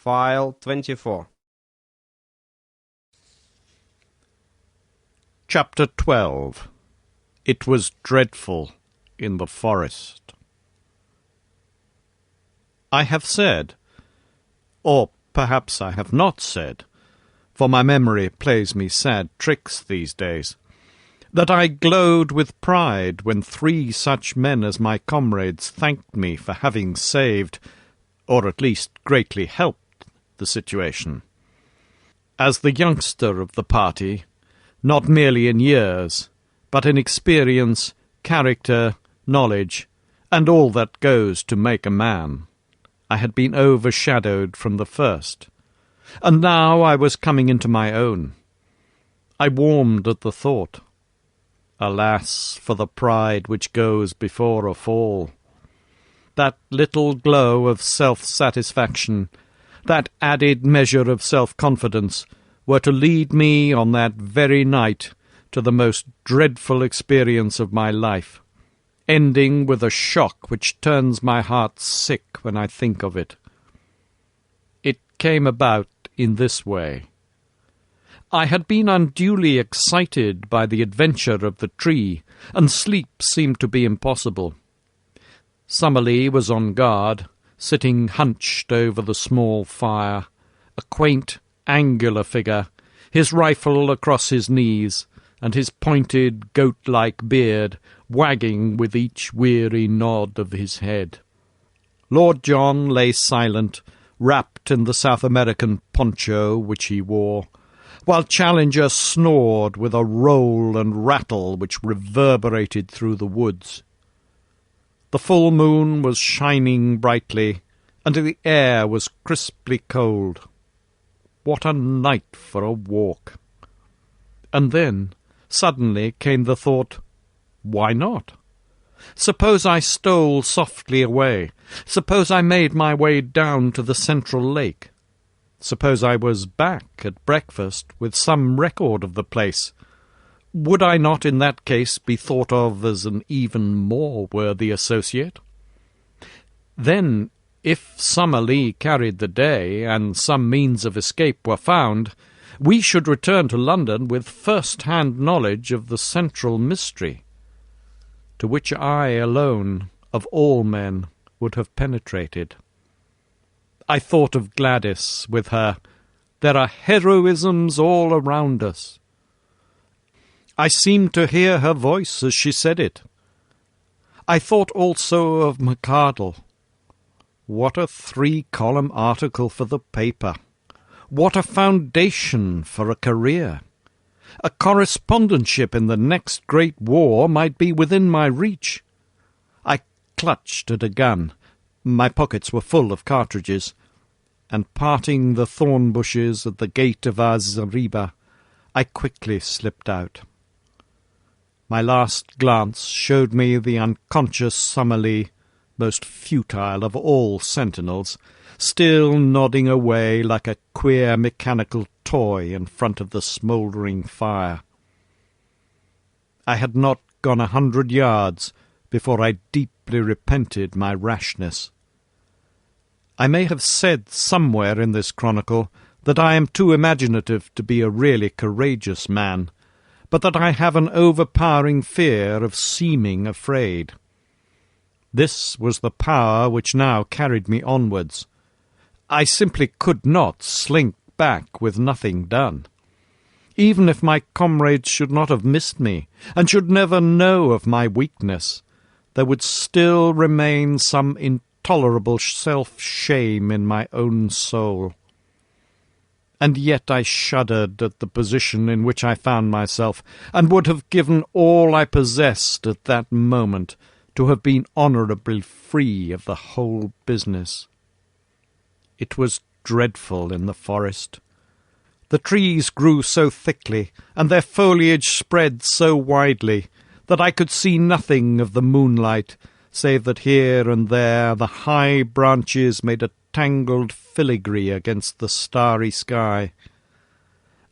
File 24. Chapter 12. It was dreadful in the forest. I have said, or perhaps I have not said, for my memory plays me sad tricks these days, that I glowed with pride when 3 such men as my comrades thanked me for having saved, or at least greatly helped, the situation. As the youngster of the party, not merely in years, but in experience, character, knowledge, and all that goes to make a man, I had been overshadowed from the first, and now I was coming into my own. I warmed at the thought. Alas, for the pride which goes before a fall! That little glow of self-satisfaction, that added measure of self-confidence, were to lead me on that very night to the most dreadful experience of my life, ending with a shock which turns my heart sick when I think of it. It came about in this way. I had been unduly excited by the adventure of the tree, and sleep seemed to be impossible. Summerlee was on guard, sitting hunched over the small fire, a quaint, angular figure, his rifle across his knees, and his pointed, goat-like beard wagging with each weary nod of his head. Lord John lay silent, wrapped in the South American poncho which he wore, while Challenger snored with a roll and rattle which reverberated through the woods. The full moon was shining brightly, and the air was crisply cold. What a night for a walk! And then, suddenly, came the thought, why not? Suppose I stole softly away. Suppose I made my way down to the central lake. Suppose I was back at breakfast with some record of the place. Would I not in that case be thought of as an even more worthy associate? Then, if Summerlee carried the day, and some means of escape were found, we should return to London with first-hand knowledge of the central mystery, to which I alone, of all men, would have penetrated. I thought of Gladys with her, "There are heroisms all around us." I seemed to hear her voice as she said it. I thought also of McArdle. What a 3-column article for the paper! What a foundation for a career! A correspondentship in the next great war might be within my reach. I clutched at a gun. My pockets were full of cartridges, and parting the thorn bushes at the gate of our zareba, I quickly slipped out. My last glance showed me the unconscious Summerlee, most futile of all sentinels, still nodding away like a queer mechanical toy in front of the smouldering fire. I had not gone 100 yards before I deeply repented my rashness. I may have said somewhere in this chronicle that I am too imaginative to be a really courageous man, but that I have an overpowering fear of seeming afraid. This was the power which now carried me onwards. I simply could not slink back with nothing done. Even if my comrades should not have missed me, and should never know of my weakness, there would still remain some intolerable self-shame in my own soul. And yet I shuddered at the position in which I found myself, and would have given all I possessed at that moment to have been honourably free of the whole business. It was dreadful in the forest. The trees grew so thickly, and their foliage spread so widely, that I could see nothing of the moonlight, save that here and there the high branches made a tangled filigree against the starry sky.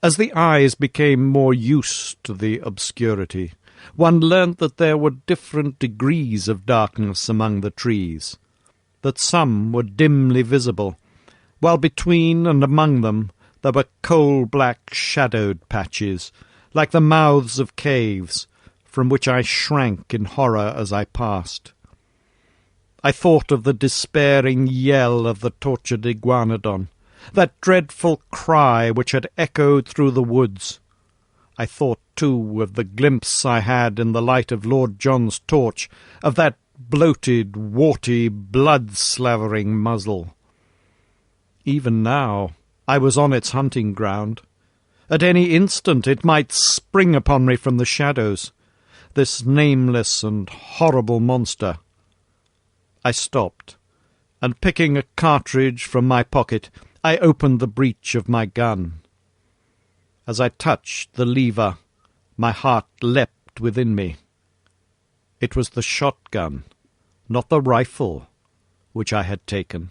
As the eyes became more used to the obscurity, one learnt that there were different degrees of darkness among the trees, that some were dimly visible, while between and among them there were coal-black shadowed patches, like the mouths of caves, from which I shrank in horror as I passed. I thought of the despairing yell of the tortured iguanodon, that dreadful cry which had echoed through the woods. I thought, too, of the glimpse I had in the light of Lord John's torch of that bloated, warty, blood-slavering muzzle. Even now I was on its hunting ground. At any instant it might spring upon me from the shadows, this nameless and horrible monster. I stopped, and picking a cartridge from my pocket, I opened the breech of my gun. As I touched the lever, my heart leapt within me. It was the shotgun, not the rifle, which I had taken.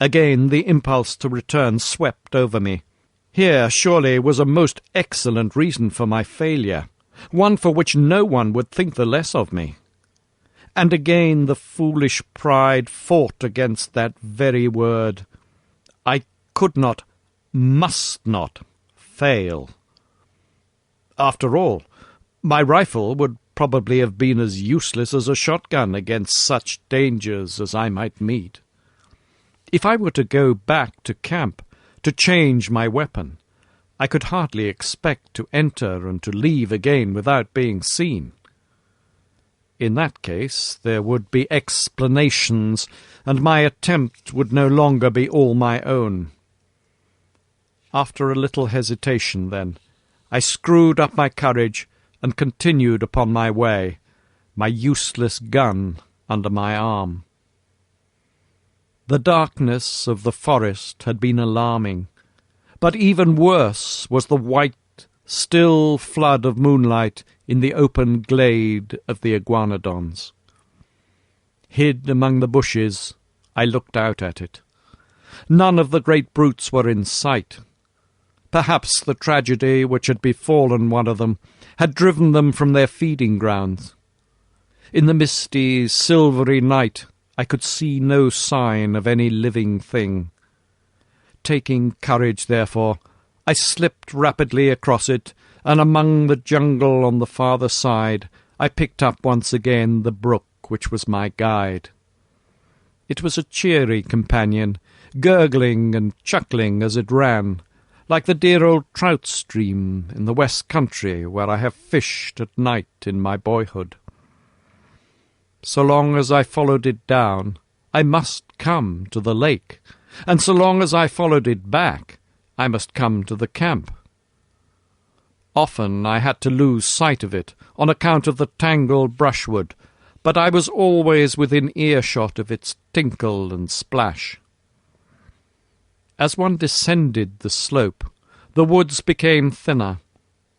Again the impulse to return swept over me. Here, surely, was a most excellent reason for my failure, one for which no one would think the less of me. And again the foolish pride fought against that very word. I could not, must not, fail. After all, my rifle would probably have been as useless as a shotgun against such dangers as I might meet. If I were to go back to camp, to change my weapon, I could hardly expect to enter and to leave again without being seen. In that case, there would be explanations, and my attempt would no longer be all my own. After a little hesitation, then, I screwed up my courage and continued upon my way, my useless gun under my arm. The darkness of the forest had been alarming, but even worse was the white, still flood of moonlight in the open glade of the iguanodons. Hid among the bushes, I looked out at it. None of the great brutes were in sight. Perhaps the tragedy which had befallen one of them had driven them from their feeding grounds. In the misty, silvery night I could see no sign of any living thing. Taking courage, therefore, I slipped rapidly across it, and among the jungle on the farther side I picked up once again the brook which was my guide. It was a cheery companion, gurgling and chuckling as it ran, like the dear old trout stream in the West Country where I have fished at night in my boyhood. So long as I followed it down, I must come to the lake, and so long as I followed it back, I must come to the camp. Often I had to lose sight of it on account of the tangled brushwood, but I was always within earshot of its tinkle and splash. As one descended the slope, the woods became thinner,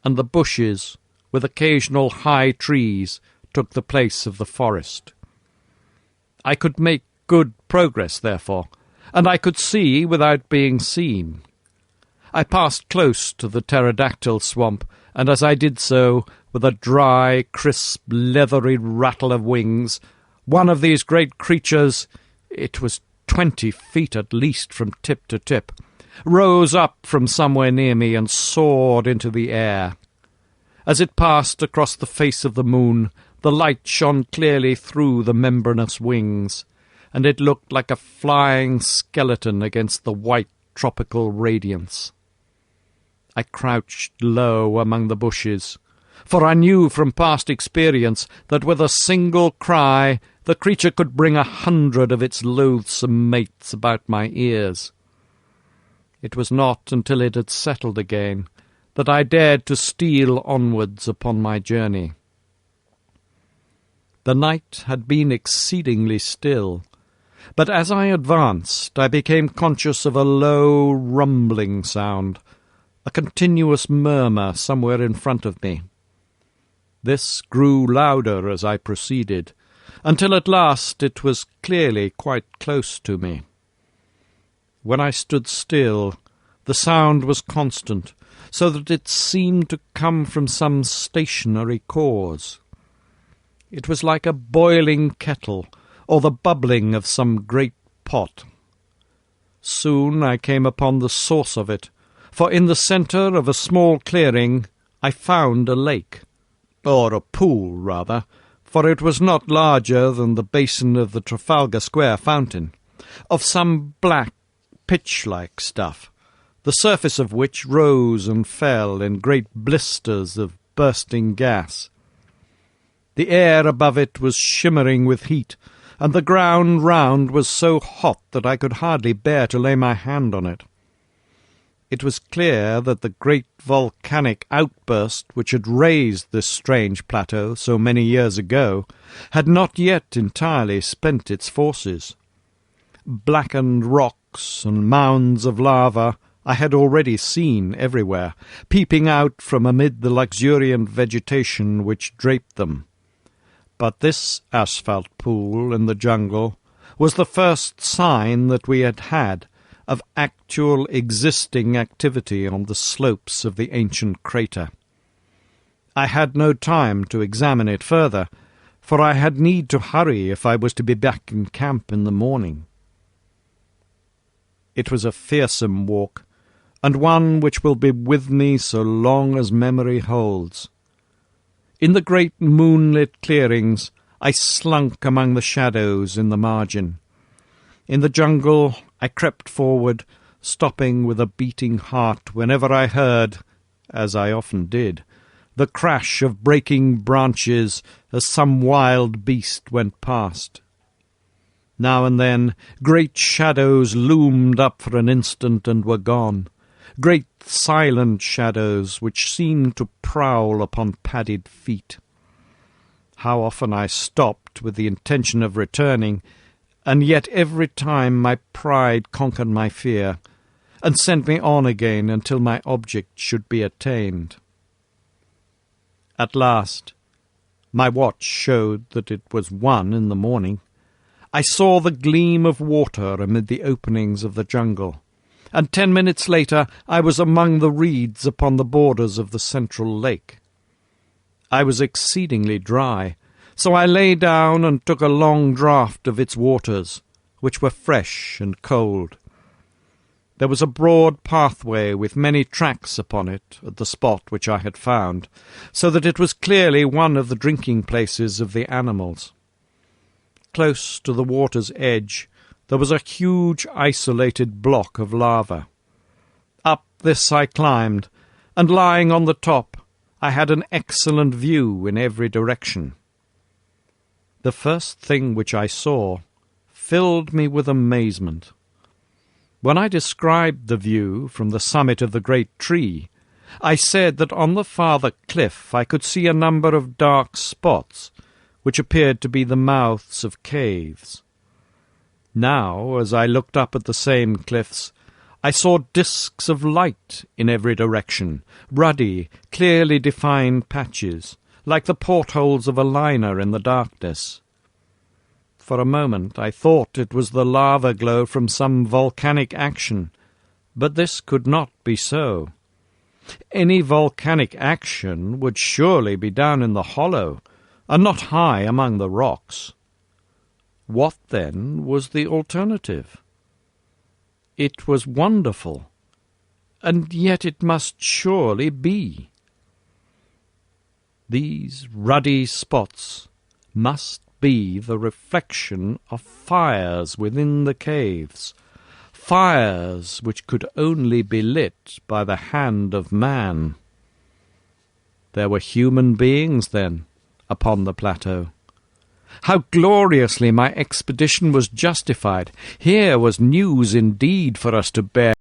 and the bushes, with occasional high trees, took the place of the forest. I could make good progress, therefore, and I could see without being seen. I passed close to the pterodactyl swamp, and as I did so, with a dry, crisp, leathery rattle of wings, one of these great creatures, it was 20 feet at least from tip to tip, rose up from somewhere near me and soared into the air. As it passed across the face of the moon, the light shone clearly through the membranous wings, and it looked like a flying skeleton against the white tropical radiance. I crouched low among the bushes, for I knew from past experience that with a single cry the creature could bring 100 of its loathsome mates about my ears. It was not until it had settled again that I dared to steal onwards upon my journey. The night had been exceedingly still, but as I advanced I became conscious of a low, rumbling sound, a continuous murmur somewhere in front of me. This grew louder as I proceeded, until at last it was clearly quite close to me. When I stood still, the sound was constant, so that it seemed to come from some stationary cause. It was like a boiling kettle, or the bubbling of some great pot. Soon I came upon the source of it, for in the centre of a small clearing I found a lake, or a pool, rather, for it was not larger than the basin of the Trafalgar Square fountain, of some black, pitch-like stuff, the surface of which rose and fell in great blisters of bursting gas. The air above it was shimmering with heat, and the ground round was so hot that I could hardly bear to lay my hand on it. It was clear that the great volcanic outburst which had raised this strange plateau so many years ago had not yet entirely spent its forces. Blackened rocks and mounds of lava I had already seen everywhere, peeping out from amid the luxuriant vegetation which draped them. But this asphalt pool in the jungle was the first sign that we had had of actual existing activity on the slopes of the ancient crater. I had no time to examine it further, for I had need to hurry if I was to be back in camp in the morning. It was a fearsome walk, and one which will be with me so long as memory holds. In the great moonlit clearings I slunk among the shadows in the margin. In the jungle I crept forward, stopping with a beating heart whenever I heard, as I often did, the crash of breaking branches as some wild beast went past. Now and then great shadows loomed up for an instant and were gone, great silent shadows which seemed to prowl upon padded feet. How often I stopped with the intention of returning, and yet every time my pride conquered my fear, and sent me on again until my object should be attained. At last, my watch showed that it was 1 in the morning. I saw the gleam of water amid the openings of the jungle, and 10 minutes later I was among the reeds upon the borders of the central lake. I was exceedingly dry, so I lay down and took a long draught of its waters, which were fresh and cold. There was a broad pathway with many tracks upon it at the spot which I had found, so that it was clearly one of the drinking places of the animals. Close to the water's edge there was a huge isolated block of lava. Up this I climbed, and lying on the top I had an excellent view in every direction. The first thing which I saw filled me with amazement. When I described the view from the summit of the great tree, I said that on the farther cliff I could see a number of dark spots, which appeared to be the mouths of caves. Now, as I looked up at the same cliffs, I saw disks of light in every direction, ruddy, clearly defined patches, like the portholes of a liner in the darkness. For a moment I thought it was the lava glow from some volcanic action, but this could not be so. Any volcanic action would surely be down in the hollow, and not high among the rocks. What, then, was the alternative? It was wonderful, and yet it must surely be. These ruddy spots must be the reflection of fires within the caves, fires which could only be lit by the hand of man. There were human beings, then, upon the plateau. How gloriously my expedition was justified! Here was news indeed for us to bear